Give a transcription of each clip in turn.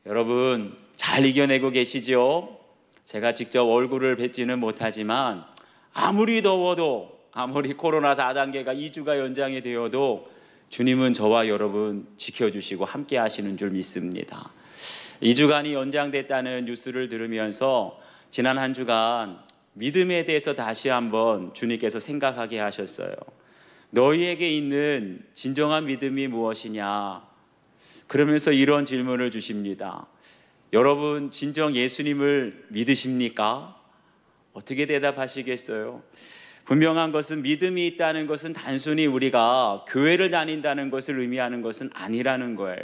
여러분 잘 이겨내고 계시죠? 제가 직접 얼굴을 뵙지는 못하지만 아무리 더워도, 아무리 코로나 4단계가 2주가 연장이 되어도 주님은 저와 여러분 지켜주시고 함께 하시는 줄 믿습니다. 2주간이 연장됐다는 뉴스를 들으면서 지난 한 주간 믿음에 대해서 다시 한번 주님께서 생각하게 하셨어요. 너희에게 있는 진정한 믿음이 무엇이냐? 그러면서 이런 질문을 주십니다. 여러분 진정 예수님을 믿으십니까? 어떻게 대답하시겠어요? 분명한 것은 믿음이 있다는 것은 단순히 우리가 교회를 다닌다는 것을 의미하는 것은 아니라는 거예요.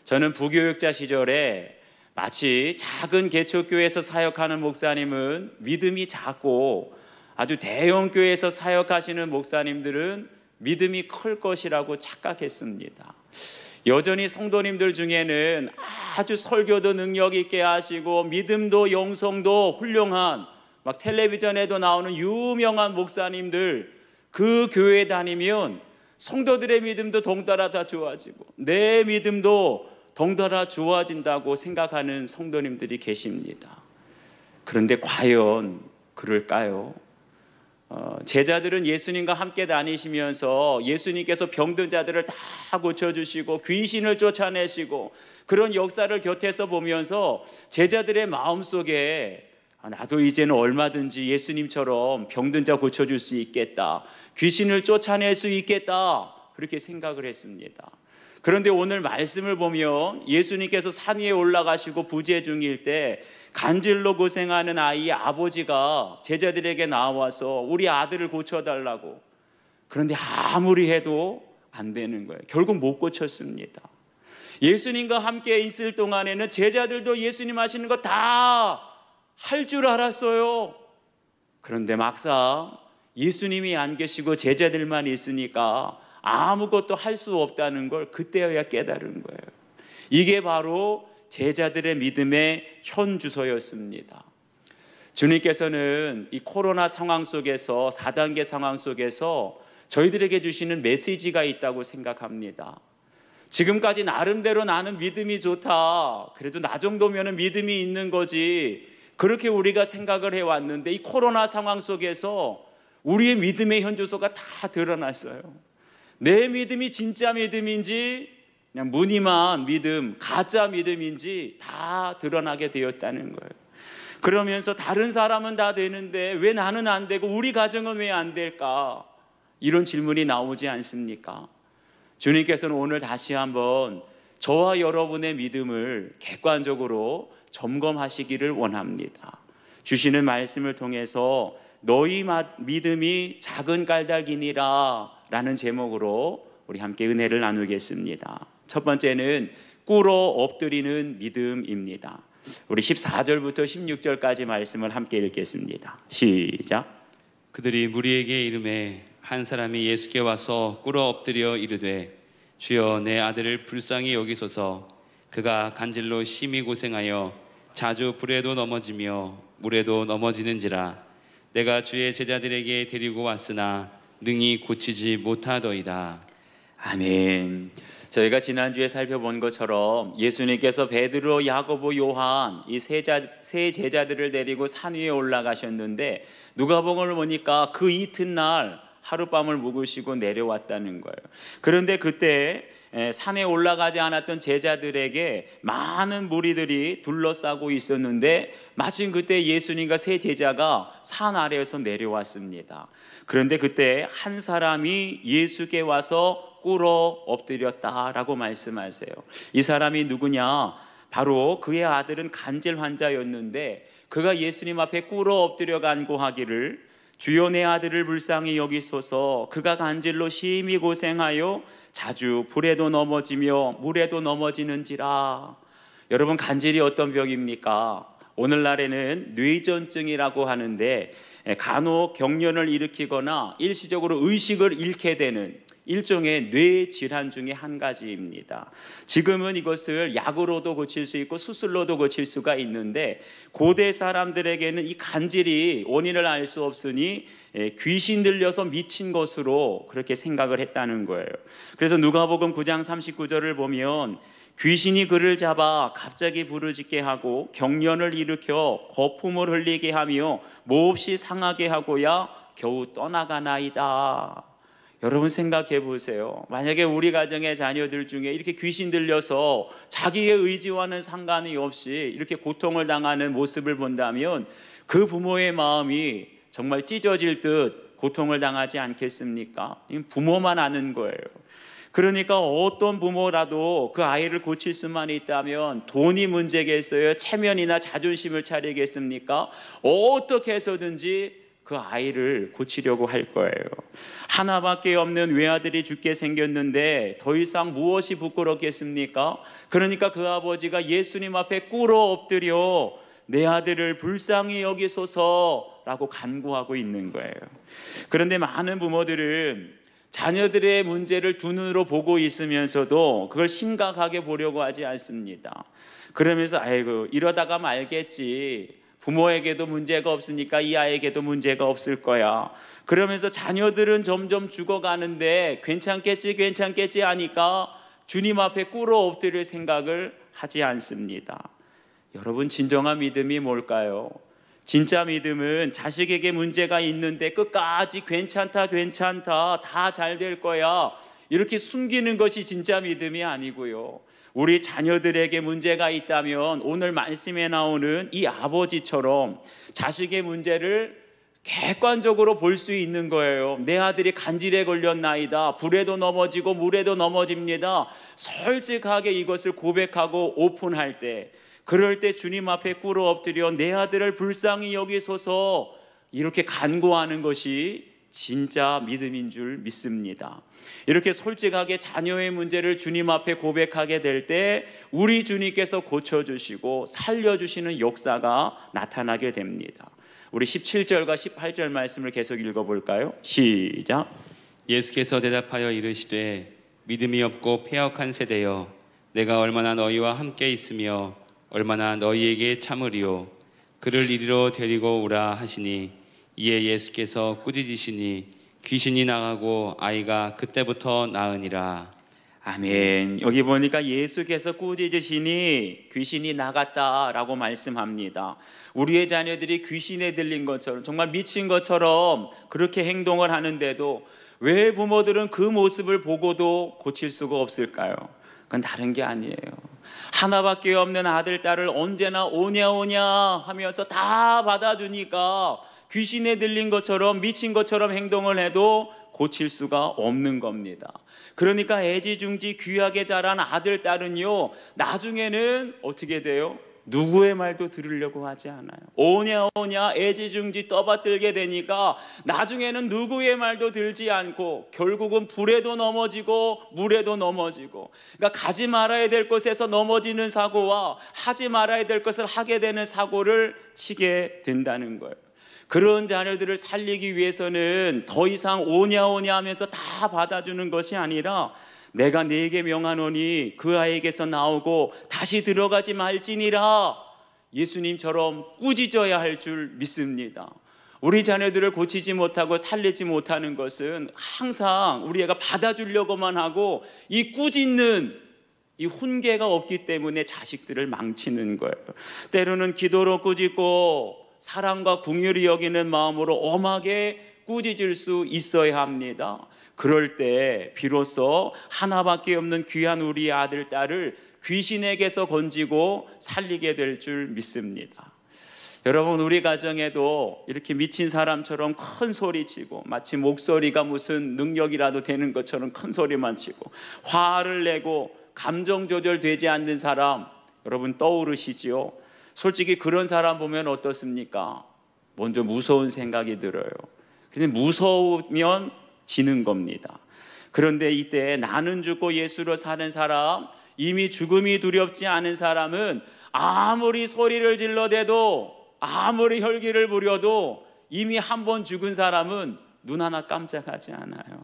저는 부교육자 시절에 마치 작은 개척교회에서 사역하는 목사님은 믿음이 작고 아주 대형 교회에서 사역하시는 목사님들은 믿음이 클 것이라고 착각했습니다. 여전히 성도님들 중에는 아주 설교도 능력 있게 하시고 믿음도 영성도 훌륭한 막 텔레비전에도 나오는 유명한 목사님들, 그 교회에 다니면 성도들의 믿음도 덩달아 다 좋아지고 내 믿음도 덩달아 좋아진다고 생각하는 성도님들이 계십니다. 그런데 과연 그럴까요? 제자들은 예수님과 함께 다니시면서 예수님께서 병든 자들을 다 고쳐주시고 귀신을 쫓아내시고 그런 역사를 곁에서 보면서 제자들의 마음속에 나도 이제는 얼마든지 예수님처럼 병든 자 고쳐줄 수 있겠다, 귀신을 쫓아낼 수 있겠다, 그렇게 생각을 했습니다. 그런데 오늘 말씀을 보면 예수님께서 산 위에 올라가시고 부재 중일 때 간질로 고생하는 아이의 아버지가 제자들에게 나와서 우리 아들을 고쳐달라고. 그런데 아무리 해도 안 되는 거예요. 결국 못 고쳤습니다. 예수님과 함께 있을 동안에는 제자들도 예수님 하시는 거 다 할 줄 알았어요. 그런데 막상 예수님이 안 계시고 제자들만 있으니까 아무것도 할 수 없다는 걸 그때야 깨달은 거예요. 이게 바로 제자들의 믿음의 현주소였습니다. 주님께서는 이 코로나 상황 속에서 4단계 상황 속에서 저희들에게 주시는 메시지가 있다고 생각합니다. 지금까지 나름대로 나는 믿음이 좋다, 그래도 나 정도면 믿음이 있는 거지, 그렇게 우리가 생각을 해왔는데 이 코로나 상황 속에서 우리의 믿음의 현주소가 다 드러났어요. 내 믿음이 진짜 믿음인지 그냥 무늬만 믿음, 가짜 믿음인지 다 드러나게 되었다는 거예요. 그러면서 다른 사람은 다 되는데 왜 나는 안 되고 우리 가정은 왜 안 될까? 이런 질문이 나오지 않습니까? 주님께서는 오늘 다시 한번 저와 여러분의 믿음을 객관적으로 점검하시기를 원합니다. 주시는 말씀을 통해서 너희 믿음이 작은 까닭이니라 라는 제목으로 우리 함께 은혜를 나누겠습니다. 첫 번째는 꿇어 엎드리는 믿음입니다. 우리 14절부터 16절까지 말씀을 함께 읽겠습니다. 시작. 그들이 무리에게 이르매 한 사람이 예수께 와서 꿇어 엎드려 이르되 주여 내 아들을 불쌍히 여기소서. 그가 간질로 심히 고생하여 자주 불에도 넘어지며 물에도 넘어지는지라. 내가 주의 제자들에게 데리고 왔으나 능히 고치지 못하더이다. 아멘. 저희가 지난주에 살펴본 것처럼 예수님께서 베드로, 야고보, 요한 이 세 제자들을 데리고 산 위에 올라가셨는데 누가복음을 보니까 그 이튿날 하룻밤을 묵으시고 내려왔다는 거예요. 그런데 그때 산에 올라가지 않았던 제자들에게 많은 무리들이 둘러싸고 있었는데 마침 그때 예수님과 세 제자가 산 아래에서 내려왔습니다. 그런데 그때 한 사람이 예수께 와서 꿇어 엎드렸다라고 말씀하세요. 이 사람이 누구냐? 바로 그의 아들은 간질 환자였는데 그가 예수님 앞에 꿇어 엎드려 간구하기를 주여 내 아들을 불쌍히 여기소서. 그가 간질로 심히 고생하여 자주 불에도 넘어지며 물에도 넘어지는지라. 여러분, 간질이 어떤 병입니까? 오늘날에는 뇌전증이라고 하는데 간혹 경련을 일으키거나 일시적으로 의식을 잃게 되는 일종의 뇌 질환 중에 한 가지입니다. 지금은 이것을 약으로도 고칠 수 있고 수술로도 고칠 수가 있는데 고대 사람들에게는 이 간질이 원인을 알 수 없으니 귀신 들려서 미친 것으로 그렇게 생각을 했다는 거예요. 그래서 누가복음 9장 39절을 보면 귀신이 그를 잡아 갑자기 부르짖게 하고 경련을 일으켜 거품을 흘리게 하며 몹시 상하게 하고야 겨우 떠나가나이다. 여러분 생각해 보세요. 만약에 우리 가정의 자녀들 중에 이렇게 귀신 들려서 자기의 의지와는 상관이 없이 이렇게 고통을 당하는 모습을 본다면 그 부모의 마음이 정말 찢어질 듯 고통을 당하지 않겠습니까? 부모만 아는 거예요. 그러니까 어떤 부모라도 그 아이를 고칠 수만 있다면 돈이 문제겠어요? 체면이나 자존심을 차리겠습니까? 어떻게 해서든지 그 아이를 고치려고 할 거예요. 하나밖에 없는 외아들이 죽게 생겼는데 더 이상 무엇이 부끄럽겠습니까? 그러니까 그 아버지가 예수님 앞에 꿇어 엎드려 내 아들을 불쌍히 여기소서라고 간구하고 있는 거예요. 그런데 많은 부모들은 자녀들의 문제를 두 눈으로 보고 있으면서도 그걸 심각하게 보려고 하지 않습니다. 그러면서 아이고 이러다가 말겠지, 부모에게도 문제가 없으니까 이 아이에게도 문제가 없을 거야, 그러면서 자녀들은 점점 죽어가는데 괜찮겠지 하니까 주님 앞에 꿇어 엎드릴 생각을 하지 않습니다. 여러분, 진정한 믿음이 뭘까요? 진짜 믿음은 자식에게 문제가 있는데 끝까지 괜찮다 다 잘 될 거야 이렇게 숨기는 것이 진짜 믿음이 아니고요, 우리 자녀들에게 문제가 있다면 오늘 말씀에 나오는 이 아버지처럼 자식의 문제를 객관적으로 볼 수 있는 거예요. 내 아들이 간질에 걸렸나이다, 불에도 넘어지고 물에도 넘어집니다, 솔직하게 이것을 고백하고 오픈할 때, 그럴 때 주님 앞에 꿇어 엎드려 내 아들을 불쌍히 여기소서 이렇게 간구하는 것이 진짜 믿음인 줄 믿습니다. 이렇게 솔직하게 자녀의 문제를 주님 앞에 고백하게 될 때 우리 주님께서 고쳐주시고 살려주시는 역사가 나타나게 됩니다. 우리 17절과 18절 말씀을 계속 읽어볼까요? 시작. 예수께서 대답하여 이르시되 믿음이 없고 패역한 세대여, 내가 얼마나 너희와 함께 있으며 얼마나 너희에게 참으리요. 그를 이리로 데리고 오라 하시니 이에 예수께서 꾸짖으시니 귀신이 나가고 아이가 그때부터 나으니라. 아멘. 여기 보니까 예수께서 꾸짖으시니 귀신이 나갔다라고 말씀합니다. 우리의 자녀들이 귀신에 들린 것처럼 정말 미친 것처럼 그렇게 행동을 하는데도 왜 부모들은 그 모습을 보고도 고칠 수가 없을까요? 그건 다른 게 아니에요. 하나밖에 없는 아들, 딸을 언제나 오냐 하면서 다 받아주니까 귀신에 들린 것처럼 미친 것처럼 행동을 해도 고칠 수가 없는 겁니다. 그러니까 애지중지 귀하게 자란 아들, 딸은요, 나중에는 어떻게 돼요? 누구의 말도 들으려고 하지 않아요. 오냐 애지중지 떠받들게 되니까 나중에는 누구의 말도 들지 않고 결국은 불에도 넘어지고 물에도 넘어지고, 그러니까 가지 말아야 될 곳에서 넘어지는 사고와 하지 말아야 될 것을 하게 되는 사고를 치게 된다는 거예요. 그런 자녀들을 살리기 위해서는 더 이상 오냐 하면서 다 받아주는 것이 아니라 내가 네게 명하노니 그 아이에게서 나오고 다시 들어가지 말지니라, 예수님처럼 꾸짖어야 할 줄 믿습니다. 우리 자녀들을 고치지 못하고 살리지 못하는 것은 항상 우리 애가 받아주려고만 하고 이 꾸짖는 이 훈계가 없기 때문에 자식들을 망치는 거예요. 때로는 기도로 꾸짖고 사랑과 긍휼히 여기는 마음으로 엄하게 꾸짖을 수 있어야 합니다. 그럴 때 비로소 하나밖에 없는 귀한 우리 아들, 딸을 귀신에게서 건지고 살리게 될 줄 믿습니다. 여러분, 우리 가정에도 이렇게 미친 사람처럼 큰 소리치고 마치 목소리가 무슨 능력이라도 되는 것처럼 큰 소리만 치고 화를 내고 감정 조절되지 않는 사람 여러분 떠오르시지요? 솔직히 그런 사람 보면 어떻습니까? 먼저 무서운 생각이 들어요. 근데 무서우면 지는 겁니다. 그런데 이때 나는 죽고 예수로 사는 사람, 이미 죽음이 두렵지 않은 사람은 아무리 소리를 질러대도 아무리 혈기를 부려도 이미 한 번 죽은 사람은 눈 하나 깜짝하지 않아요.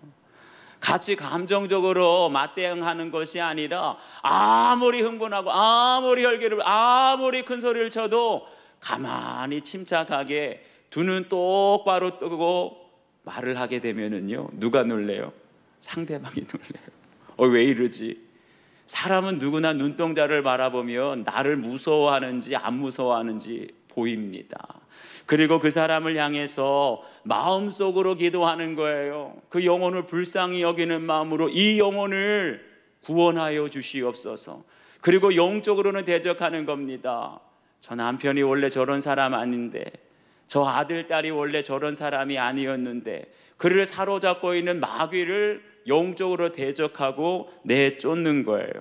같이 감정적으로 맞대응하는 것이 아니라 아무리 흥분하고 아무리 혈기를 아무리 큰 소리를 쳐도 가만히 침착하게 두 눈 똑바로 뜨고 말을 하게 되면은요, 누가 놀래요? 상대방이 놀래요. 왜 이러지? 사람은 누구나 눈동자를 바라보면 나를 무서워하는지 안 무서워하는지 보입니다. 그리고 그 사람을 향해서 마음속으로 기도하는 거예요. 그 영혼을 불쌍히 여기는 마음으로 이 영혼을 구원하여 주시옵소서. 그리고 영적으로는 대적하는 겁니다. 저 남편이 원래 저런 사람 아닌데, 저 아들, 딸이 원래 저런 사람이 아니었는데, 그를 사로잡고 있는 마귀를 영적으로 대적하고 내쫓는 거예요.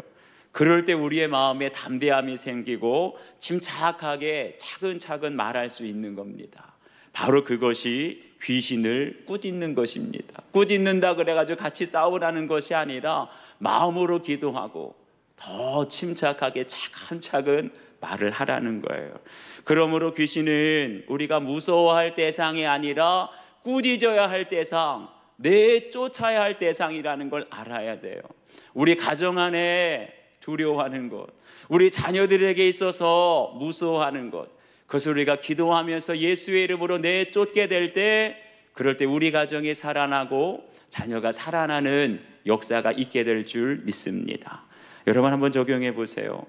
그럴 때 우리의 마음에 담대함이 생기고 침착하게 차근차근 말할 수 있는 겁니다. 바로 그것이 귀신을 꾸짖는 것입니다. 꾸짖는다 그래가지고 같이 싸우라는 것이 아니라 마음으로 기도하고 더 침착하게 차근차근 말을 하라는 거예요. 그러므로 귀신은 우리가 무서워할 대상이 아니라 꾸짖어야 할 대상, 내쫓아야 할 대상이라는 걸 알아야 돼요. 우리 가정 안에 두려워하는 것, 우리 자녀들에게 있어서 무서워하는 것, 그것을 우리가 기도하면서 예수의 이름으로 내쫓게 될 때, 그럴 때 우리 가정이 살아나고 자녀가 살아나는 역사가 있게 될 줄 믿습니다. 여러분 한번 적용해 보세요.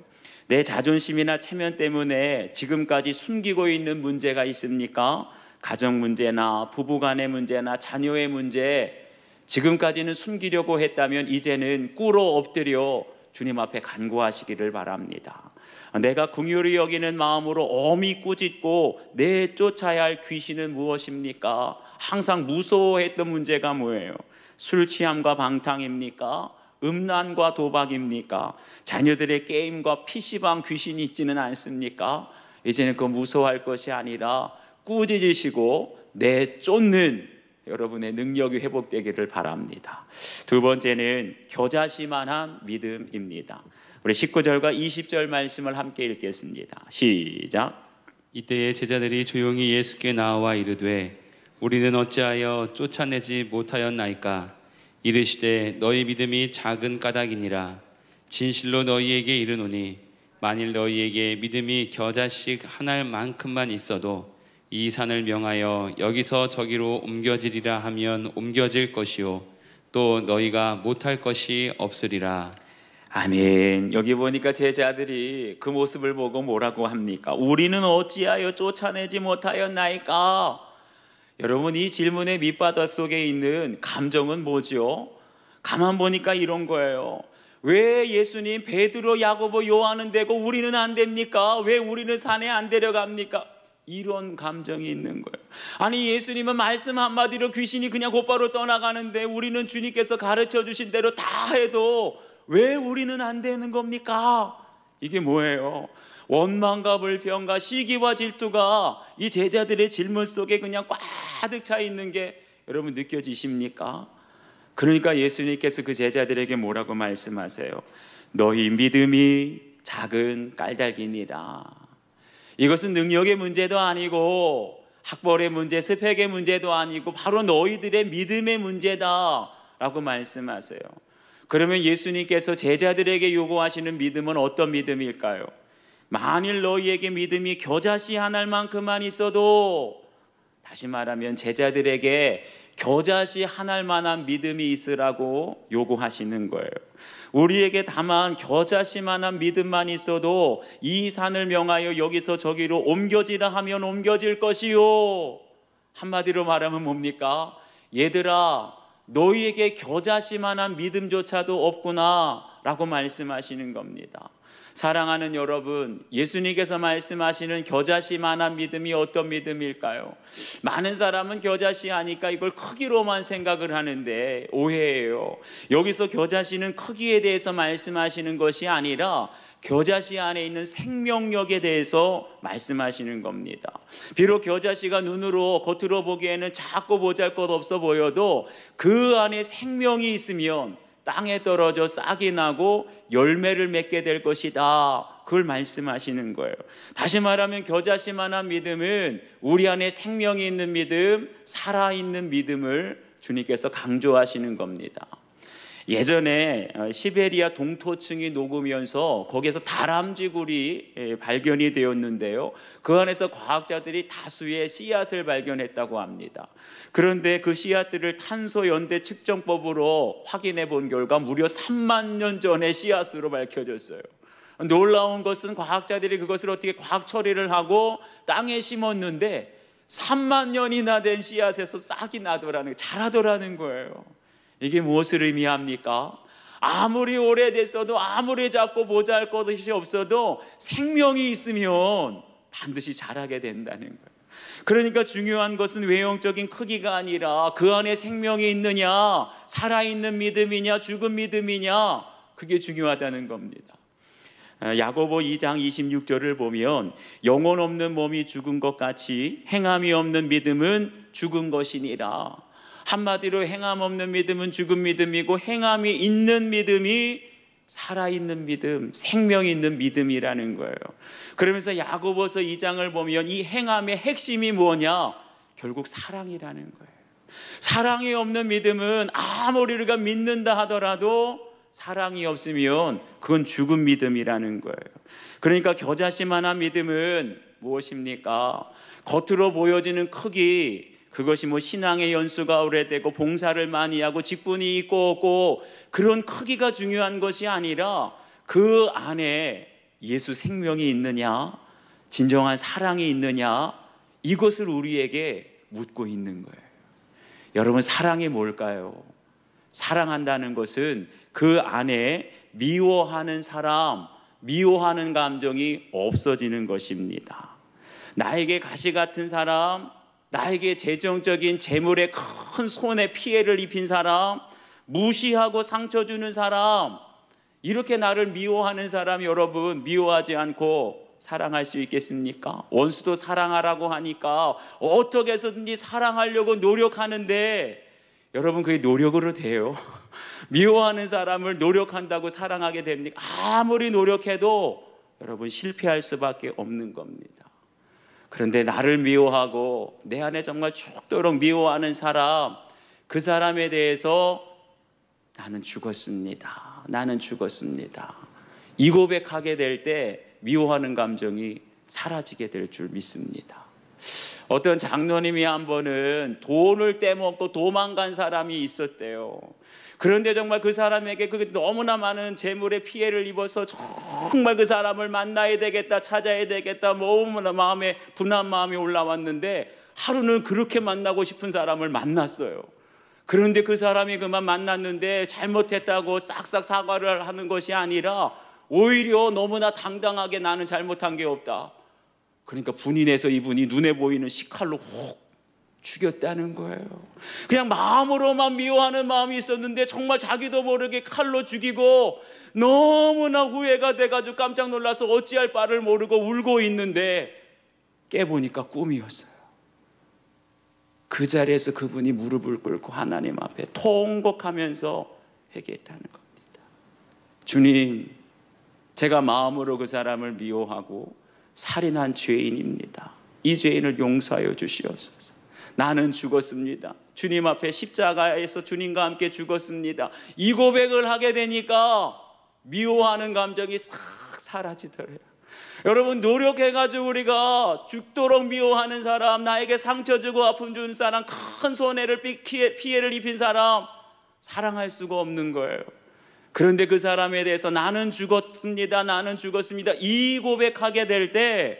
내 자존심이나 체면 때문에 지금까지 숨기고 있는 문제가 있습니까? 가정 문제나 부부간의 문제나 자녀의 문제, 지금까지는 숨기려고 했다면 이제는 꿇어 엎드려 주님 앞에 간구하시기를 바랍니다. 내가 긍휼히 여기는 마음으로 엄히 꾸짖고 내쫓아야 할 귀신은 무엇입니까? 항상 무서워했던 문제가 뭐예요? 술 취함과 방탕입니까? 음란과 도박입니까? 자녀들의 게임과 PC방 귀신이 있지는 않습니까? 이제는 그 무서워할 것이 아니라 꾸짖으시고 내쫓는 여러분의 능력이 회복되기를 바랍니다. 두 번째는 겨자씨만한 믿음입니다. 우리 19절과 20절 말씀을 함께 읽겠습니다. 시작. 이때에 제자들이 조용히 예수께 나와 이르되 우리는 어찌하여 쫓아내지 못하였나이까? 이르시되 너희 믿음이 작은 까닭이니라. 진실로 너희에게 이르노니 만일 너희에게 믿음이 겨자씨 한 알만큼만 있어도 이 산을 명하여 여기서 저기로 옮겨지리라 하면 옮겨질 것이요 또 너희가 못할 것이 없으리라. 아멘. 여기 보니까 제자들이 그 모습을 보고 뭐라고 합니까? 우리는 어찌하여 쫓아내지 못하였나이까? 여러분, 이 질문의 밑바닥 속에 있는 감정은 뭐죠? 가만 보니까 이런 거예요. 왜 예수님 베드로, 야고보, 요한은 되고 우리는 안 됩니까? 왜 우리는 산에 안 데려갑니까? 이런 감정이 있는 거예요. 아니, 예수님은 말씀 한마디로 귀신이 그냥 곧바로 떠나가는데 우리는 주님께서 가르쳐 주신 대로 다 해도 왜 우리는 안 되는 겁니까? 이게 뭐예요? 원망과 불평과 시기와 질투가 이 제자들의 질문 속에 그냥 꽉득 차 있는 게 여러분 느껴지십니까? 그러니까 예수님께서 그 제자들에게 뭐라고 말씀하세요? 너희 믿음이 작은 깔달기니라. 이것은 능력의 문제도 아니고 학벌의 문제, 스펙의 문제도 아니고 바로 너희들의 믿음의 문제다라고 말씀하세요. 그러면 예수님께서 제자들에게 요구하시는 믿음은 어떤 믿음일까요? 만일 너희에게 믿음이 겨자씨 한 알만큼만 있어도, 다시 말하면 제자들에게 겨자씨 한 알만한 믿음이 있으라고 요구하시는 거예요. 우리에게 다만 겨자씨만한 믿음만 있어도 이 산을 명하여 여기서 저기로 옮겨지라 하면 옮겨질 것이요. 한마디로 말하면 뭡니까? 얘들아, 너희에게 겨자씨만한 믿음조차도 없구나 라고 말씀하시는 겁니다. 사랑하는 여러분, 예수님께서 말씀하시는 겨자씨만한 믿음이 어떤 믿음일까요? 많은 사람은 겨자씨 하니까 이걸 크기로만 생각을 하는데 오해예요. 여기서 겨자씨는 크기에 대해서 말씀하시는 것이 아니라 겨자씨 안에 있는 생명력에 대해서 말씀하시는 겁니다. 비록 겨자씨가 눈으로 겉으로 보기에는 작고 보잘것없어 보여도 그 안에 생명이 있으면 땅에 떨어져 싹이 나고 열매를 맺게 될 것이다. 그걸 말씀하시는 거예요. 다시 말하면 겨자씨만한 믿음은 우리 안에 생명이 있는 믿음, 살아있는 믿음을 주님께서 강조하시는 겁니다. 예전에 시베리아 동토층이 녹으면서 거기에서 다람쥐굴이 발견이 되었는데요, 그 안에서 과학자들이 다수의 씨앗을 발견했다고 합니다. 그런데 그 씨앗들을 탄소 연대 측정법으로 확인해 본 결과 무려 3만 년 전의 씨앗으로 밝혀졌어요. 놀라운 것은 과학자들이 그것을 어떻게 과학 처리를 하고 땅에 심었는데 3만 년이나 된 씨앗에서 싹이 나더라는, 자라더라는 거예요. 이게 무엇을 의미합니까? 아무리 오래됐어도, 아무리 작고 보잘것이 없어도 생명이 있으면 반드시 자라게 된다는 거예요. 그러니까 중요한 것은 외형적인 크기가 아니라 그 안에 생명이 있느냐, 살아있는 믿음이냐, 죽은 믿음이냐, 그게 중요하다는 겁니다. 야고보 2장 26절을 보면 영혼 없는 몸이 죽은 것 같이 행함이 없는 믿음은 죽은 것이니라. 한마디로 행함 없는 믿음은 죽은 믿음이고, 행함이 있는 믿음이 살아있는 믿음, 생명이 있는 믿음이라는 거예요. 그러면서 야고보서 2장을 보면 이 행함의 핵심이 뭐냐? 결국 사랑이라는 거예요. 사랑이 없는 믿음은 아무리 우리가 믿는다 하더라도 사랑이 없으면 그건 죽은 믿음이라는 거예요. 그러니까 겨자씨만한 믿음은 무엇입니까? 겉으로 보여지는 크기, 그것이 뭐 신앙의 연수가 오래되고 봉사를 많이 하고 직분이 있고 없고 그런 크기가 중요한 것이 아니라 그 안에 예수 생명이 있느냐, 진정한 사랑이 있느냐, 이것을 우리에게 묻고 있는 거예요. 여러분, 사랑이 뭘까요? 사랑한다는 것은 그 안에 미워하는 사람, 미워하는 감정이 없어지는 것입니다. 나에게 가시 같은 사람, 나에게 재정적인 재물의 큰 손해 피해를 입힌 사람, 무시하고 상처 주는 사람, 이렇게 나를 미워하는 사람, 여러분 미워하지 않고 사랑할 수 있겠습니까? 원수도 사랑하라고 하니까 어떻게 해서든지 사랑하려고 노력하는데, 여러분 그게 노력으로 돼요? 미워하는 사람을 노력한다고 사랑하게 됩니까? 아무리 노력해도 여러분 실패할 수밖에 없는 겁니다. 그런데 나를 미워하고 내 안에 정말 죽도록 미워하는 사람, 그 사람에 대해서 나는 죽었습니다, 나는 죽었습니다, 이 고백하게 될 때 미워하는 감정이 사라지게 될 줄 믿습니다. 어떤 장로님이 한 번은 돈을 떼먹고 도망간 사람이 있었대요. 그런데 정말 그 사람에게 그 너무나 많은 재물의 피해를 입어서 정말 그 사람을 만나야 되겠다, 찾아야 되겠다, 너무나 마음에 분한 마음이 올라왔는데 하루는 그렇게 만나고 싶은 사람을 만났어요. 그런데 그 사람이 그만 만났는데 잘못했다고 싹싹 사과를 하는 것이 아니라 오히려 너무나 당당하게 나는 잘못한 게 없다, 그러니까 분이 내서 이분이 눈에 보이는 식칼로 훅 죽였다는 거예요. 그냥 마음으로만 미워하는 마음이 있었는데 정말 자기도 모르게 칼로 죽이고 너무나 후회가 돼가지고 깜짝 놀라서 어찌할 바를 모르고 울고 있는데 깨보니까 꿈이었어요. 그 자리에서 그분이 무릎을 꿇고 하나님 앞에 통곡하면서 회개했다는 겁니다. 주님, 제가 마음으로 그 사람을 미워하고 살인한 죄인입니다. 이 죄인을 용서하여 주시옵소서. 나는 죽었습니다. 주님 앞에 십자가에서 주님과 함께 죽었습니다. 이 고백을 하게 되니까 미워하는 감정이 싹 사라지더래요. 여러분, 노력해가지고 우리가 죽도록 미워하는 사람, 나에게 상처 주고 아픔 준 사람, 큰 손해를 피해를 입힌 사람 사랑할 수가 없는 거예요. 그런데 그 사람에 대해서 나는 죽었습니다, 나는 죽었습니다, 이 고백하게 될 때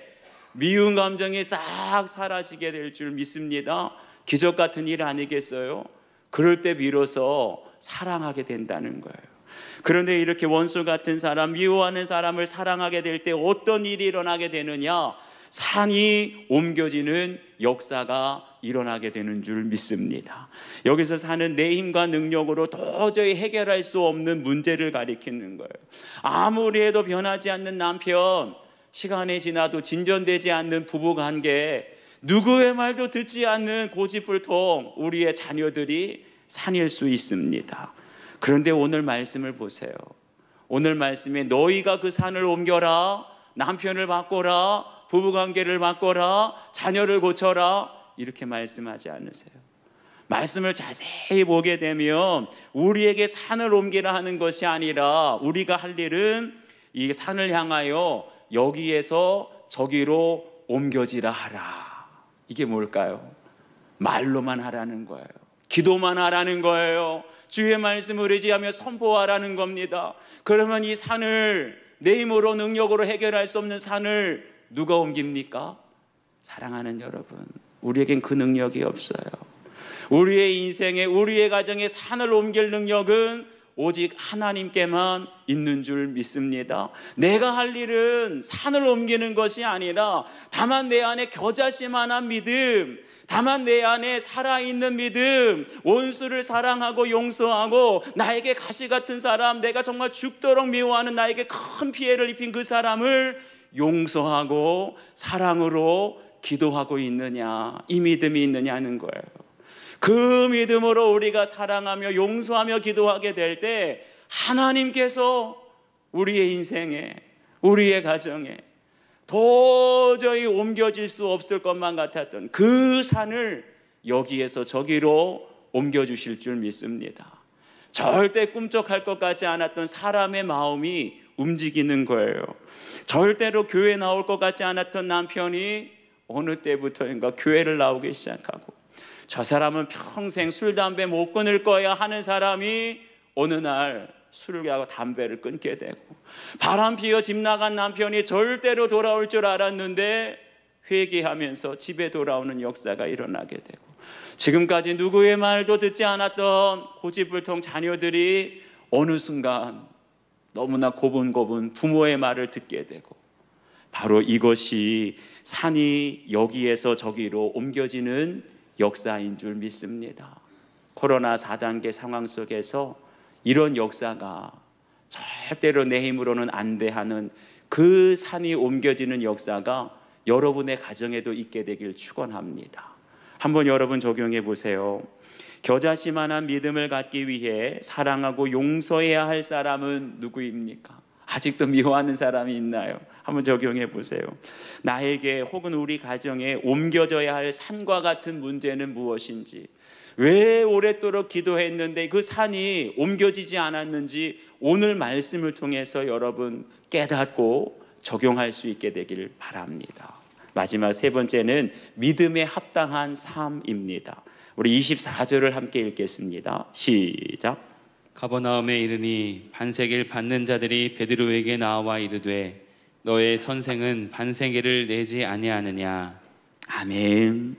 미운 감정이 싹 사라지게 될 줄 믿습니다. 기적 같은 일 아니겠어요? 그럴 때 비로소 사랑하게 된다는 거예요. 그런데 이렇게 원수 같은 사람, 미워하는 사람을 사랑하게 될 때 어떤 일이 일어나게 되느냐? 산이 옮겨지는 역사가 일어나게 되는 줄 믿습니다. 여기서 사는 내 힘과 능력으로 도저히 해결할 수 없는 문제를 가리키는 거예요. 아무리 해도 변하지 않는 남편, 시간이 지나도 진전되지 않는 부부관계, 누구의 말도 듣지 않는 고집불통 우리의 자녀들이 산일 수 있습니다. 그런데 오늘 말씀을 보세요. 오늘 말씀에 너희가 그 산을 옮겨라, 남편을 바꿔라, 부부관계를 바꿔라, 자녀를 고쳐라, 이렇게 말씀하지 않으세요. 말씀을 자세히 보게 되면 우리에게 산을 옮기라 하는 것이 아니라 우리가 할 일은 이 산을 향하여 여기에서 저기로 옮겨지라 하라. 이게 뭘까요? 말로만 하라는 거예요. 기도만 하라는 거예요. 주의 말씀을 의지하며 선포하라는 겁니다. 그러면 이 산을 내 힘으로 능력으로 해결할 수 없는 산을 누가 옮깁니까? 사랑하는 여러분, 우리에겐 그 능력이 없어요. 우리의 인생에, 우리의 가정에 산을 옮길 능력은 오직 하나님께만 있는 줄 믿습니다. 내가 할 일은 산을 옮기는 것이 아니라 다만 내 안에 겨자씨만한 믿음, 다만 내 안에 살아있는 믿음, 원수를 사랑하고 용서하고 나에게 가시 같은 사람, 내가 정말 죽도록 미워하는 나에게 큰 피해를 입힌 그 사람을 용서하고 사랑으로 기도하고 있느냐, 이 믿음이 있느냐는 거예요. 그 믿음으로 우리가 사랑하며 용서하며 기도하게 될 때 하나님께서 우리의 인생에, 우리의 가정에 도저히 옮겨질 수 없을 것만 같았던 그 산을 여기에서 저기로 옮겨주실 줄 믿습니다. 절대 꿈쩍할 것 같지 않았던 사람의 마음이 움직이는 거예요. 절대로 교회 나올 것 같지 않았던 남편이 어느 때부터인가 교회를 나오기 시작하고, 저 사람은 평생 술, 담배 못 끊을 거야 하는 사람이 어느 날 술과 담배를 끊게 되고, 바람 피어 집 나간 남편이 절대로 돌아올 줄 알았는데 회개하면서 집에 돌아오는 역사가 일어나게 되고, 지금까지 누구의 말도 듣지 않았던 고집불통 자녀들이 어느 순간 너무나 고분고분 부모의 말을 듣게 되고, 바로 이것이 산이 여기에서 저기로 옮겨지는 역사인 줄 믿습니다. 코로나 4단계 상황 속에서 이런 역사가 절대로 내 힘으로는 안 돼 하는 그 산이 옮겨지는 역사가 여러분의 가정에도 있게 되길 축원합니다. 한번 여러분 적용해 보세요. 겨자씨만한 믿음을 갖기 위해 사랑하고 용서해야 할 사람은 누구입니까? 아직도 미워하는 사람이 있나요? 한번 적용해 보세요. 나에게 혹은 우리 가정에 옮겨져야 할 산과 같은 문제는 무엇인지, 왜 오랫도록 기도했는데 그 산이 옮겨지지 않았는지 오늘 말씀을 통해서 여러분 깨닫고 적용할 수 있게 되길 바랍니다. 마지막 세 번째는 믿음에 합당한 삶입니다. 우리 24절을 함께 읽겠습니다. 시작. 가버나움에 이르니 반세계를 받는 자들이 베드로에게 나와 이르되 너의 선생은 반세계를 내지 아니하느냐. 아멘.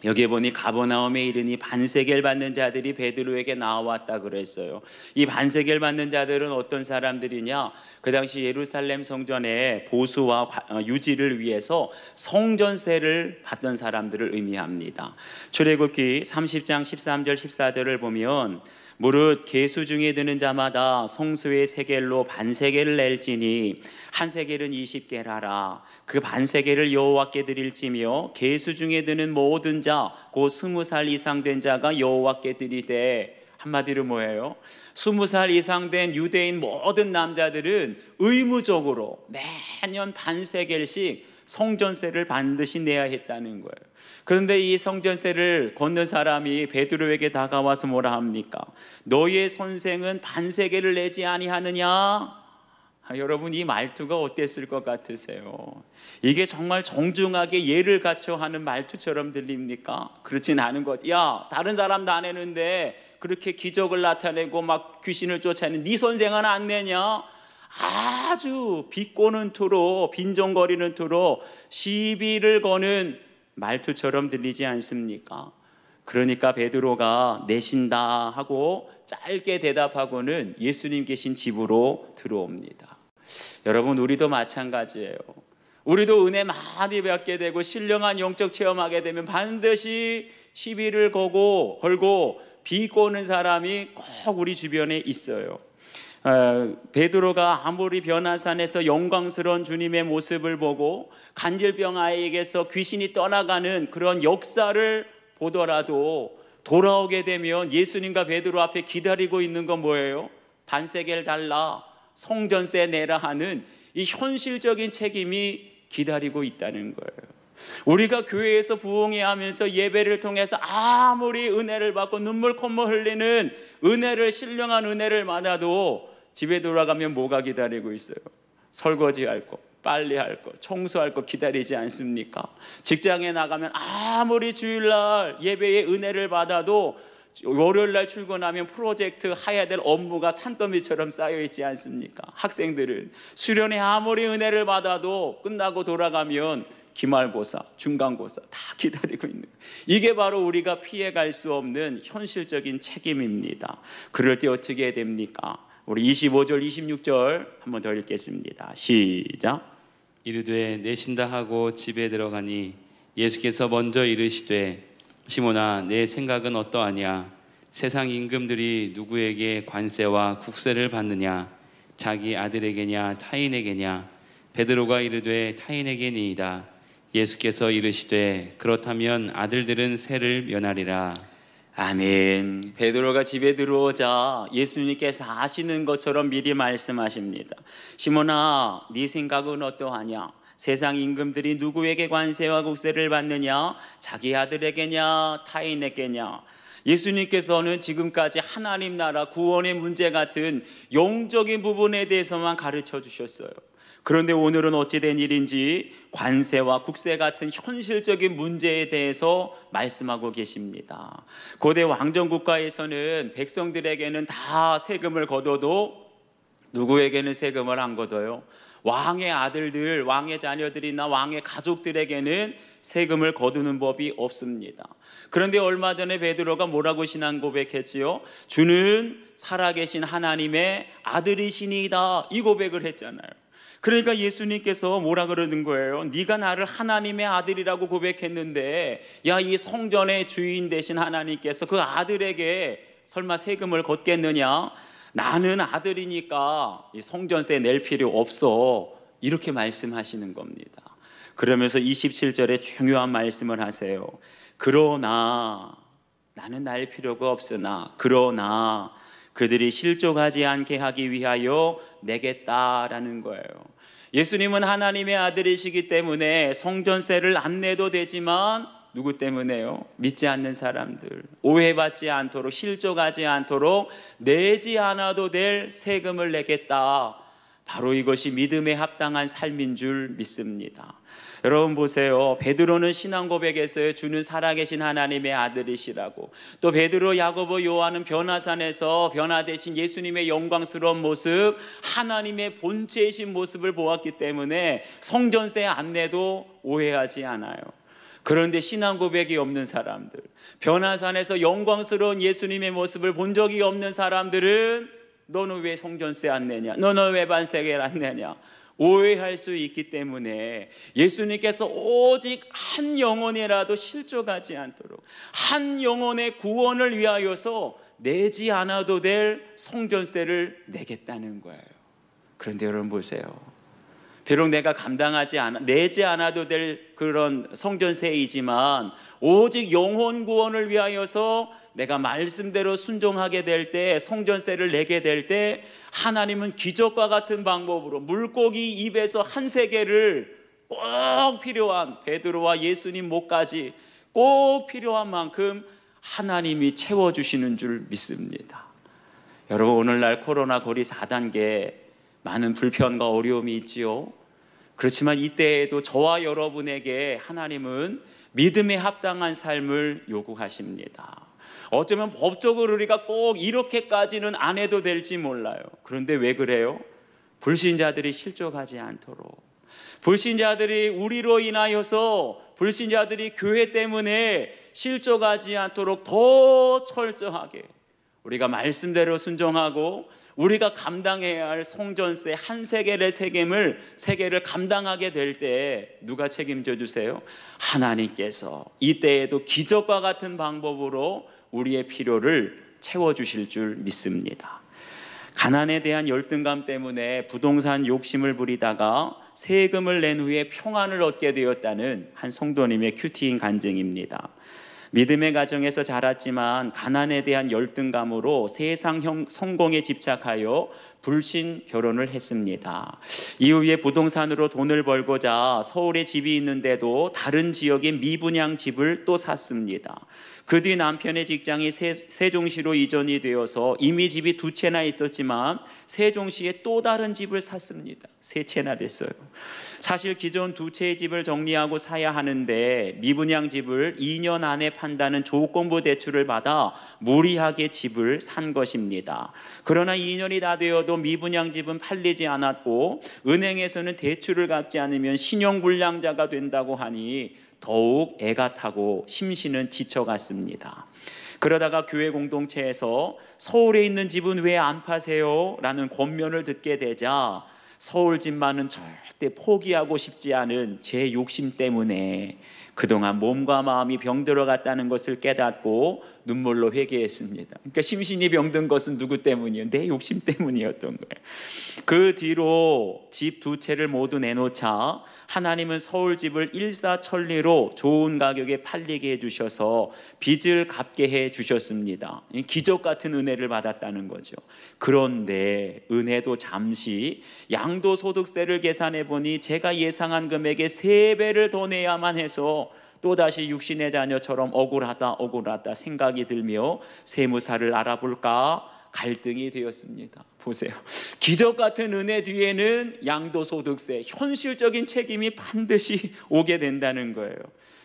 여기에 보니 가버나움에 이르니 반세계를 받는 자들이 베드로에게 나왔다 그랬어요. 이 반세계를 받는 자들은 어떤 사람들이냐? 그 당시 예루살렘 성전의 보수와 유지를 위해서 성전세를 받던 사람들을 의미합니다. 출애굽기 30장 13절 14절을 보면 무릇 계수 중에 드는 자마다 성소의 세겔로 반세겔을 낼지니 한 세겔은 20게라라. 그 반세겔을 여호와께 드릴지며 계수 중에 드는 모든 자 곧 20살 이상 된 자가 여호와께 드리되. 한마디로 뭐예요? 20살 이상 된 유대인 모든 남자들은 의무적으로 매년 반세겔씩 성전세를 반드시 내야 했다는 거예요. 그런데 이 성전세를 걷는 사람이 베드로에게 다가와서 뭐라 합니까? 너의 선생은 반세겔을 내지 아니하느냐? 여러분, 이 말투가 어땠을 것 같으세요? 이게 정말 정중하게 예를 갖춰 하는 말투처럼 들립니까? 그렇진 않은 것. 야, 다른 사람도 안 내는데 그렇게 기적을 나타내고 막 귀신을 쫓아내는 네 선생은 안 내냐? 아주 비꼬는 투로, 빈정거리는 투로 시비를 거는 말투처럼 들리지 않습니까? 그러니까 베드로가 내신다 하고 짧게 대답하고는 예수님 계신 집으로 들어옵니다. 여러분, 우리도 마찬가지예요. 우리도 은혜 많이 받게 되고 신령한 영적 체험하게 되면 반드시 시비를 걸고 비꼬는 사람이 꼭 우리 주변에 있어요. 베드로가 아무리 변화산에서 영광스러운 주님의 모습을 보고 간질병 아이에게서 귀신이 떠나가는 그런 역사를 보더라도 돌아오게 되면 예수님과 베드로 앞에 기다리고 있는 건 뭐예요? 반세겔 달라, 성전세 내라 하는 이 현실적인 책임이 기다리고 있다는 거예요. 우리가 교회에서 부흥회 하면서 예배를 통해서 아무리 은혜를 받고 눈물 콧물 흘리는 은혜를, 신령한 은혜를 받아도 집에 돌아가면 뭐가 기다리고 있어요? 설거지할 거, 빨래할 거, 청소할 거 기다리지 않습니까? 직장에 나가면 아무리 주일날 예배의 은혜를 받아도 월요일날 출근하면 프로젝트 해야 될 업무가 산더미처럼 쌓여있지 않습니까? 학생들은 수련회 아무리 은혜를 받아도 끝나고 돌아가면 기말고사, 중간고사 다 기다리고 있는 거예요. 이게 바로 우리가 피해갈 수 없는 현실적인 책임입니다. 그럴 때 어떻게 해야 됩니까? 우리 25절, 26절 한번 더 읽겠습니다. 시작. 이르되 내신다 하고 집에 들어가니 예수께서 먼저 이르시되 시몬아 내 생각은 어떠하냐? 세상 임금들이 누구에게 관세와 국세를 받느냐? 자기 아들에게냐 타인에게냐? 베드로가 이르되 타인에게니이다. 예수께서 이르시되 그렇다면 아들들은 세를 면하리라. 아멘. 베드로가 집에 들어오자 예수님께서 아시는 것처럼 미리 말씀하십니다. 시몬아, 네 생각은 어떠하냐? 세상 임금들이 누구에게 관세와 국세를 받느냐? 자기 아들에게냐 타인에게냐? 예수님께서는 지금까지 하나님 나라 구원의 문제 같은 영적인 부분에 대해서만 가르쳐 주셨어요. 그런데 오늘은 어찌된 일인지 관세와 국세 같은 현실적인 문제에 대해서 말씀하고 계십니다. 고대 왕정국가에서는 백성들에게는 다 세금을 걷어도 누구에게는 세금을 안 걷어요? 왕의 아들들, 왕의 자녀들이나 왕의 가족들에게는 세금을 거두는 법이 없습니다. 그런데 얼마 전에 베드로가 뭐라고 신앙 고백했지요? 주는 살아계신 하나님의 아들이시니이다, 이 고백을 했잖아요. 그러니까 예수님께서 뭐라 그러는 거예요? 네가 나를 하나님의 아들이라고 고백했는데 야, 이 성전의 주인 되신 하나님께서 그 아들에게 설마 세금을 걷겠느냐? 나는 아들이니까 성전세 낼 필요 없어, 이렇게 말씀하시는 겁니다. 그러면서 27절에 중요한 말씀을 하세요. 그러나, 나는 날 필요가 없으나 그러나 그들이 실족하지 않게 하기 위하여 내겠다라는 거예요. 예수님은 하나님의 아들이시기 때문에 성전세를 안 내도 되지만 누구 때문에요? 믿지 않는 사람들, 오해받지 않도록, 실족하지 않도록 내지 않아도 될 세금을 내겠다. 바로 이것이 믿음에 합당한 삶인 줄 믿습니다. 여러분 보세요. 베드로는 신앙 고백에서 주는 살아계신 하나님의 아들이시라고, 또 베드로, 야고보, 요한은 변화산에서 변화되신 예수님의 영광스러운 모습, 하나님의 본체이신 모습을 보았기 때문에 성전세 안 내도 오해하지 않아요. 그런데 신앙 고백이 없는 사람들, 변화산에서 영광스러운 예수님의 모습을 본 적이 없는 사람들은 너는 왜 성전세 안 내냐? 너는 왜 반세계를 안 내냐? 오해할 수 있기 때문에 예수님께서 오직 한 영혼이라도 실족하지 않도록, 한 영혼의 구원을 위하여서 내지 않아도 될 성전세를 내겠다는 거예요. 그런데 여러분 보세요. 비록 내가 내지 않아도 될 그런 성전세이지만 오직 영혼 구원을 위하여서 내가 말씀대로 순종하게 될 때, 성전세를 내게 될 때 하나님은 기적과 같은 방법으로 물고기 입에서 한 세계를 꼭 필요한, 베드로와 예수님 목까지 꼭 필요한 만큼 하나님이 채워주시는 줄 믿습니다. 여러분, 오늘날 코로나 고리 4단계 많은 불편과 어려움이 있지요. 그렇지만 이때에도 저와 여러분에게 하나님은 믿음에 합당한 삶을 요구하십니다. 어쩌면 법적으로 우리가 꼭 이렇게까지는 안 해도 될지 몰라요. 그런데 왜 그래요? 불신자들이 실족하지 않도록, 불신자들이 우리로 인하여서, 불신자들이 교회 때문에 실족하지 않도록 더 철저하게 우리가 말씀대로 순종하고 우리가 감당해야 할 성전세 한 세겔의 세계를 감당하게 될 때 누가 책임져 주세요? 하나님께서 이때에도 기적과 같은 방법으로 우리의 필요를 채워주실 줄 믿습니다. 가난에 대한 열등감 때문에 부동산 욕심을 부리다가 세금을 낸 후에 평안을 얻게 되었다는 한 성도님의 큐티인 간증입니다. 믿음의 가정에서 자랐지만 가난에 대한 열등감으로 세상 성공에 집착하여 불신 결혼을 했습니다. 이후에 부동산으로 돈을 벌고자 서울에 집이 있는데도 다른 지역의 미분양 집을 또 샀습니다. 그 뒤 남편의 직장이 세종시로 이전이 되어서 이미 집이 2채나 있었지만 세종시에 또 다른 집을 샀습니다. 3채나 됐어요. 사실 기존 2채의 집을 정리하고 사야 하는데 미분양 집을 2년 안에 판다는 조건부 대출을 받아 무리하게 집을 산 것입니다. 그러나 2년이 다 되어도 미분양 집은 팔리지 않았고 은행에서는 대출을 갚지 않으면 신용불량자가 된다고 하니 더욱 애가 타고 심신은 지쳐갔습니다. 그러다가 교회 공동체에서 서울에 있는 집은 왜 안 파세요? 라는 권면을 듣게 되자 서울 집만은 절대 포기하고 싶지 않은 제 욕심 때문에 그동안 몸과 마음이 병들어갔다는 것을 깨닫고 눈물로 회개했습니다. 그러니까 심신이 병든 것은 누구 때문이에요? 내 욕심 때문이었던 거예요. 그 뒤로 집 2채를 모두 내놓자 하나님은 서울 집을 일사천리로 좋은 가격에 팔리게 해주셔서 빚을 갚게 해주셨습니다. 기적 같은 은혜를 받았다는 거죠. 그런데 은혜도 잠시 양도소득세를 계산해 보니 제가 예상한 금액의 3배를 더 내야만 해서 또다시 육신의 자녀처럼 억울하다 생각이 들며 세무사를 알아볼까 갈등이 되었습니다. 보세요. 기적 같은 은혜 뒤에는 양도소득세, 현실적인 책임이 반드시 오게 된다는 거예요.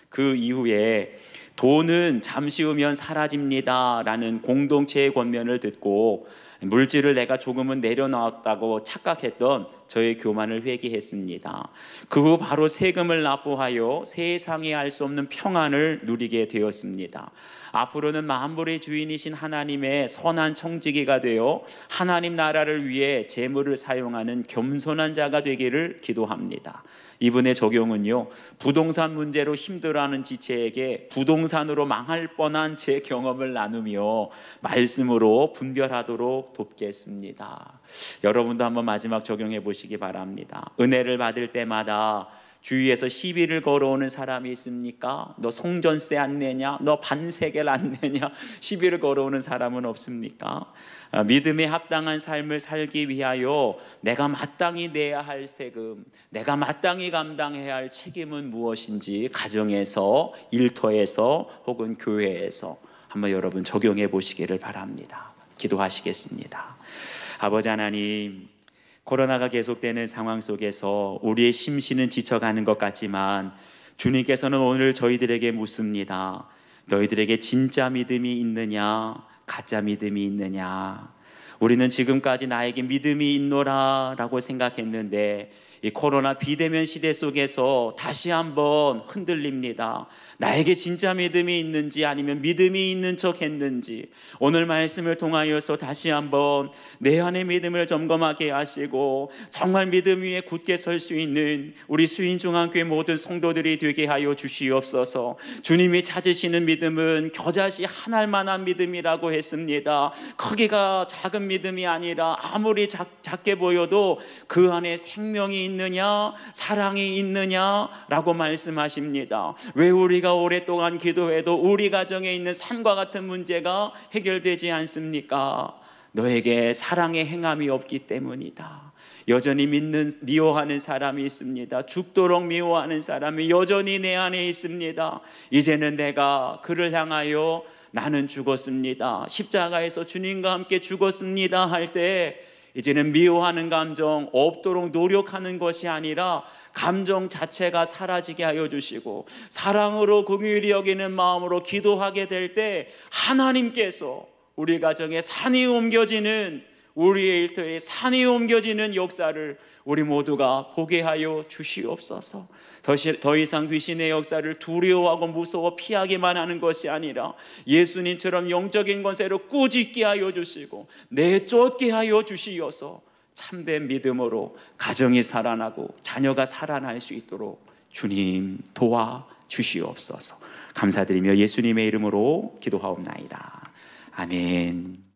그 이후에 돈은 잠시 후면 사라집니다 라는 공동체의 권면을 듣고 물질을 내가 조금은 내려놓았다고 착각했던 저의 교만을 회개했습니다. 그 후 바로 세금을 납부하여 세상에 알 수 없는 평안을 누리게 되었습니다. 앞으로는 만물의 주인이신 하나님의 선한 청지기가 되어 하나님 나라를 위해 재물을 사용하는 겸손한 자가 되기를 기도합니다. 이분의 적용은요, 부동산 문제로 힘들어하는 지체에게 부동산으로 망할 뻔한 제 경험을 나누며 말씀으로 분별하도록 돕겠습니다. 여러분도 한번 마지막 적용해 보시기 바랍니다. 은혜를 받을 때마다 주위에서 시비를 걸어오는 사람이 있습니까? 너 송전세 안 내냐? 너 반세겔 안 내냐? 시비를 걸어오는 사람은 없습니까? 믿음에 합당한 삶을 살기 위하여 내가 마땅히 내야 할 세금, 내가 마땅히 감당해야 할 책임은 무엇인지 가정에서, 일터에서 혹은 교회에서 한번 여러분 적용해 보시기를 바랍니다. 기도하시겠습니다. 아버지 하나님, 코로나가 계속되는 상황 속에서 우리의 심신은 지쳐가는 것 같지만 주님께서는 오늘 저희들에게 묻습니다. 너희들에게 진짜 믿음이 있느냐, 가짜 믿음이 있느냐. 우리는 지금까지 나에게 믿음이 있노라 라고 생각했는데 이 코로나 비대면 시대 속에서 다시 한번 흔들립니다. 나에게 진짜 믿음이 있는지 아니면 믿음이 있는 척 했는지 오늘 말씀을 통하여서 다시 한번 내 안의 믿음을 점검하게 하시고 정말 믿음 위에 굳게 설 수 있는 우리 수인중앙교회 모든 성도들이 되게 하여 주시옵소서. 주님이 찾으시는 믿음은 겨자씨 한 알만한 믿음이라고 했습니다. 크기가 작은 믿음이 아니라 아무리 작게 보여도 그 안에 생명이 있느냐, 사랑이 있느냐라고 말씀하십니다. 왜 우리가 오랫동안 기도해도 우리 가정에 있는 산과 같은 문제가 해결되지 않습니까? 너에게 사랑의 행함이 없기 때문이다. 여전히 미워하는 사람이 있습니다. 죽도록 미워하는 사람이 여전히 내 안에 있습니다. 이제는 내가 그를 향하여 나는 죽었습니다, 십자가에서 주님과 함께 죽었습니다 할 때 이제는 미워하는 감정 없도록 노력하는 것이 아니라 감정 자체가 사라지게 하여 주시고 사랑으로 긍휼히 여기는 마음으로 기도하게 될 때 하나님께서 우리 가정에 산이 옮겨지는, 우리의 일터에 산이 옮겨지는 역사를 우리 모두가 보게 하여 주시옵소서. 더 이상 귀신의 역사를 두려워하고 무서워 피하기만 하는 것이 아니라 예수님처럼 영적인 권세로 꾸짖게 하여 주시고 내쫓게 하여 주시어서 참된 믿음으로 가정이 살아나고 자녀가 살아날 수 있도록 주님 도와 주시옵소서. 감사드리며 예수님의 이름으로 기도하옵나이다. 아멘.